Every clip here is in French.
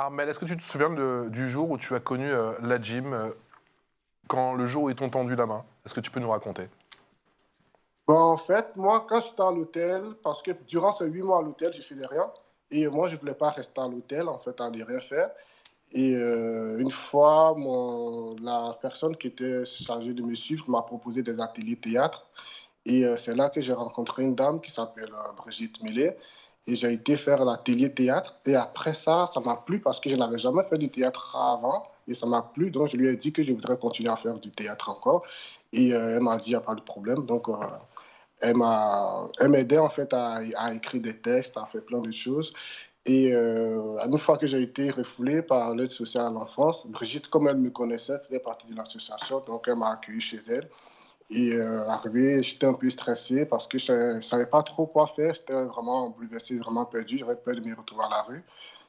Armel, est-ce que tu te souviens du jour où tu as connu la gym, quand le jour où ils t'ont tendu la main? Est-ce que tu peux nous raconter? Bon, en fait, moi, quand j'étais à l'hôtel, parce que durant ces 8 mois à l'hôtel, je faisais rien. Et moi, je voulais pas rester à l'hôtel, en fait, à ne rien faire. Et une fois, la personne qui était chargée de me suivre m'a proposé des ateliers théâtre. Et c'est là que j'ai rencontré une dame qui s'appelle Brigitte Millet. Et j'ai été faire l'atelier théâtre. Et après ça, ça m'a plu parce que je n'avais jamais fait du théâtre avant. Et ça m'a plu. Donc, je lui ai dit que je voudrais continuer à faire du théâtre encore. Et elle m'a dit, il n'y a pas de problème. Donc, elle m'aidait en fait à écrire des textes, à faire plein de choses. Et une fois que j'ai été refoulé par l'aide sociale à l'enfance, Brigitte, comme elle me connaissait, faisait partie de l'association, donc elle m'a accueilli chez elle. Et arrivé, j'étais un peu stressé parce que je ne savais pas trop quoi faire. J'étais vraiment bouleversé, vraiment perdu. J'avais peur de me retrouver à la rue.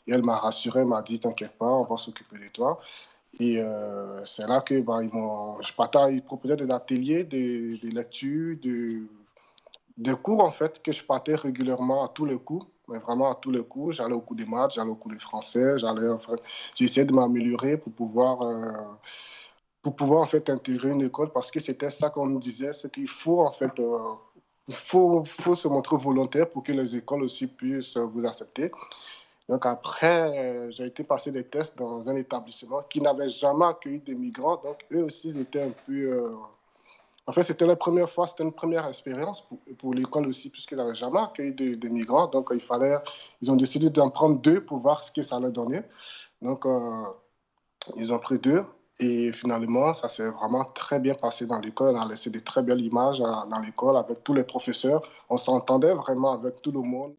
Et elle m'a rassuré, elle m'a dit, t'inquiète pas, on va s'occuper de toi. Et c'est là que ils proposaient des ateliers de lecture, des cours en fait que je partais régulièrement à tous les coups, mais vraiment à tous les coups. J'allais au cours des maths, j'allais au cours de français, j'essayais de m'améliorer pour pouvoir en fait intégrer une école parce que c'était ça qu'on nous disait, c'est qu'il faut en fait faut se montrer volontaire pour que les écoles aussi puissent vous accepter. Donc après, j'ai été passer des tests dans un établissement qui n'avait jamais accueilli des migrants. Donc eux aussi, ils étaient un peu en fait, c'était la première fois, c'était une première expérience pour l'école aussi, puisqu'ils n'avaient jamais accueilli de migrants. Donc, ils ont décidé d'en prendre deux pour voir ce que ça allait donner. Donc, ils ont pris deux. Et finalement, ça s'est vraiment très bien passé dans l'école. On a laissé de très belles images dans l'école avec tous les professeurs. On s'entendait vraiment avec tout le monde.